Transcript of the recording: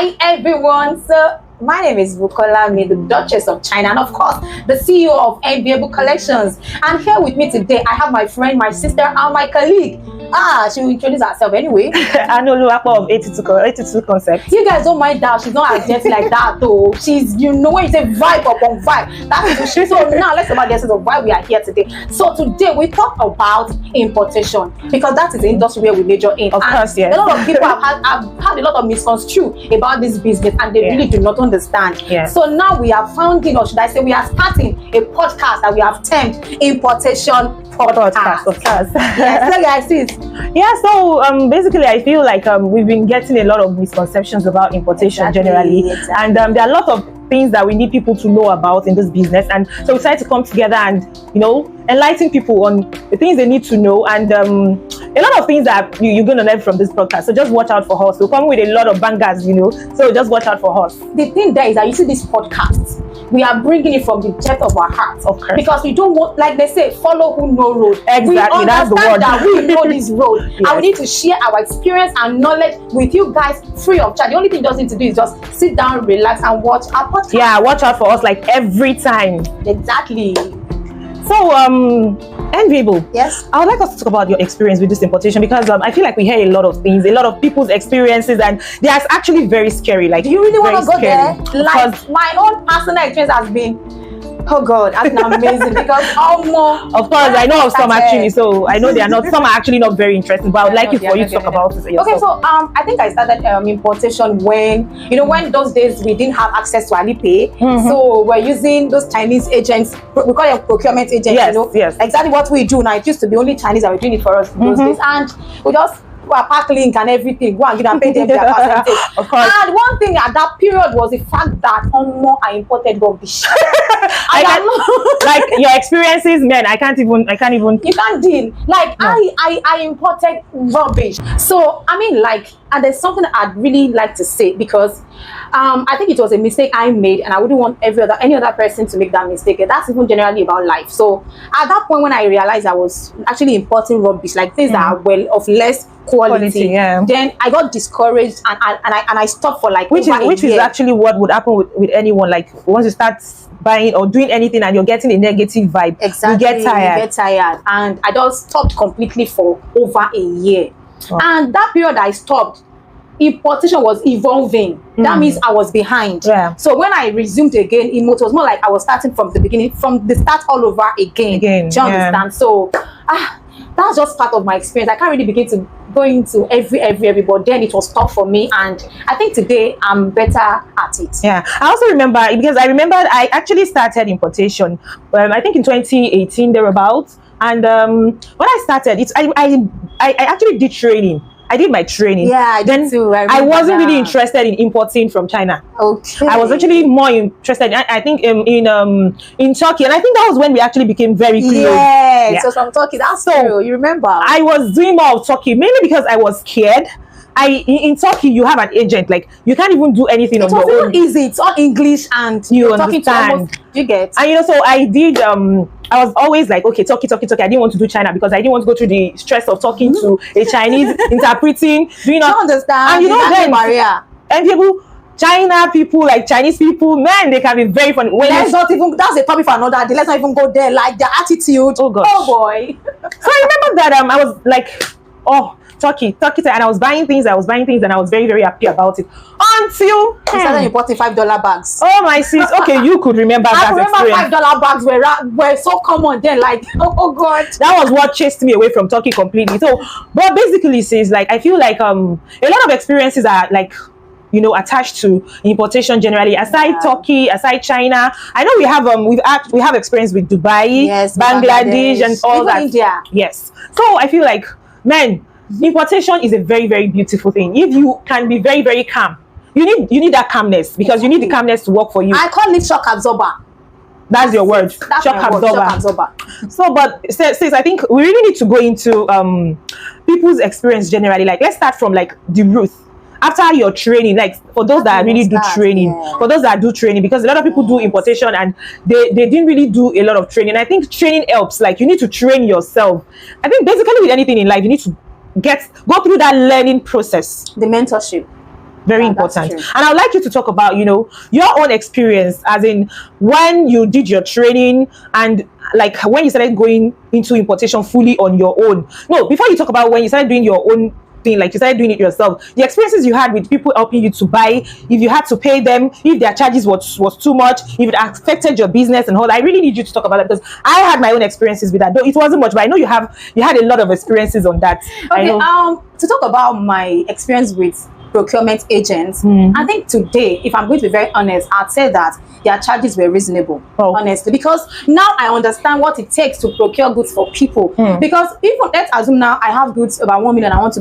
Hi everyone. So my name is Bukola, the Duchess of China, and of course the CEO of Enviable Collections. And here with me today, I have my friend, my sister, and my colleague. She will introduce herself anyway. I know Luapa of 82 Concepts. You guys don't mind that. She's not as dirty like that though. She's, when you say vibe upon vibe, that is she. So now let's talk about the essence of why we are here today. So today we talk about importation because that is the industry where we major in. Of course, yes. A lot of people have had a lot of misconstrued about this business and they really do not understand. Yeah. So now we are founding, or should I say we are starting a podcast that we have termed Importation Podcast. Of course. Yes, so guys, sis. Yeah, so basically I feel like we've been getting a lot of misconceptions about importation generally. And there are a lot of things that we need people to know about in this business, and so we decided to come together and enlighten people on the things they need to know, and a lot of things that you're going to learn from this podcast. So just watch out for us. We'll come with a lot of bangers, so just watch out for us. The thing there is that you see this podcast, we are bringing it from the depth of our hearts, of course, because we don't want, like they say, follow who know road. Exactly, that's the word. That we know this road. Yes. And we need to share our experience and knowledge with you guys free of charge. The only thing you just need to do is just sit down, relax, and watch our podcast. Yeah, watch out for us like every time. Exactly. So Enviable. Yes. I would like us to talk about your experience with this importation, because I feel like we hear a lot of things, a lot of people's experiences, and they are actually very scary. Like, do you really want to go scary. there? Like, my own personal experience has been, oh God, has been amazing because of course, I know of some actually, so I know they are not, some are actually not very interesting, but I would like you for you to talk about it yourself. Okay, so I think I started importation when, when those days we didn't have access to Alipay, so we're using those Chinese agents, we call them procurement agents, yes. Exactly what we do now. It used to be only Chinese that were doing it for us those days, and we just pack link and everything, go and give them, pay them their percentage. Of course. And one thing at that period was the fact that I imported rubbish. Like your experiences, man, I can't even. You can't deal. Like, no. I imported rubbish. So I mean, like, and there's something I'd really like to say, because I think it was a mistake I made, and I wouldn't want any other person to make that mistake. And that's even generally about life. So at that point, when I realized I was actually importing rubbish, like things that are of less quality, then I got discouraged, and I stopped for like which is actually what would happen with anyone. Like, once you start buying or doing anything and you're getting a negative vibe, exactly, you get tired, and I just stopped completely for over a year. And that period I stopped, importation was evolving. That means I was behind. So when I resumed again, it was more like I was starting from the beginning, from the start all over again. Do you understand? So that's just part of my experience. I can't really begin to go into every, but then it was tough for me, and I think today I'm better at it. Yeah, I also remember, because I remembered I actually started importation, I think in 2018 thereabouts, and when I started, I actually did training. I did my training. Yeah, I did too. I wasn't really interested in importing from China. Okay. I was actually more interested, I think, in Turkey, and I think that was when we actually became very close. Yeah. So from Turkey, that's true. You remember? I was doing more of Turkey, mainly because I was scared. In Turkey, you have an agent, like you can't even do anything on your own. It's not easy. It's all English, and you're talking to almost, you get. And so I did. I was always like, okay, Turkey. I didn't want to do China because I didn't want to go through the stress of talking to a Chinese, interpreting. Do you not understand? And then barrier. And people, China people, like Chinese people, man, they can be very funny. That's a topic for another day. Let's not even go there. Like their attitude. Oh gosh. Oh boy. So I remember that I was like, oh, Turkey, and I was buying things, and I was very, very happy about it. Until you started importing $5 bags. Oh my sis, okay, you could remember that. I remember $5 bags were so common then, like, oh God. That was what chased me away from Turkey completely. So, but basically, sis, like, I feel like a lot of experiences are like, attached to importation generally. Aside Turkey, aside China, I know we have experience with Dubai, Bangladesh, and all even that. India. Yes. So I feel like, man, importation is a very, very beautiful thing. If you can be very, very calm, you need that calmness, because you need the calmness to work for you. I call it shock absorber. That's your word. Shock absorber. So, but sis, I think we really need to go into people's experience generally. Like, let's start from like the root. After your training, like for those that really do training, because a lot of people do importation and they didn't really do a lot of training. I think training helps. Like, you need to train yourself. I think basically with anything in life, you need to go through that learning process. The mentorship. Very important. And I would like you to talk about, you know, your own experience, as in when you did your training and like when you started going into importation fully on your own. No, before you talk about when you started doing your own thing, like you started doing it yourself, the experiences you had with people helping you to buy, if you had to pay them, if their charges was too much, if it affected your business and all. I really need you to talk about that, because I had my own experiences with that, though it wasn't much, but I know you had a lot of experiences on that. Okay, to talk about my experience with procurement agents, I think today, if I'm going to be very honest, I'd say that their charges were reasonable, honestly, because now I understand what it takes to procure goods for people. Because even, let's assume now I have goods about 1 million, I want to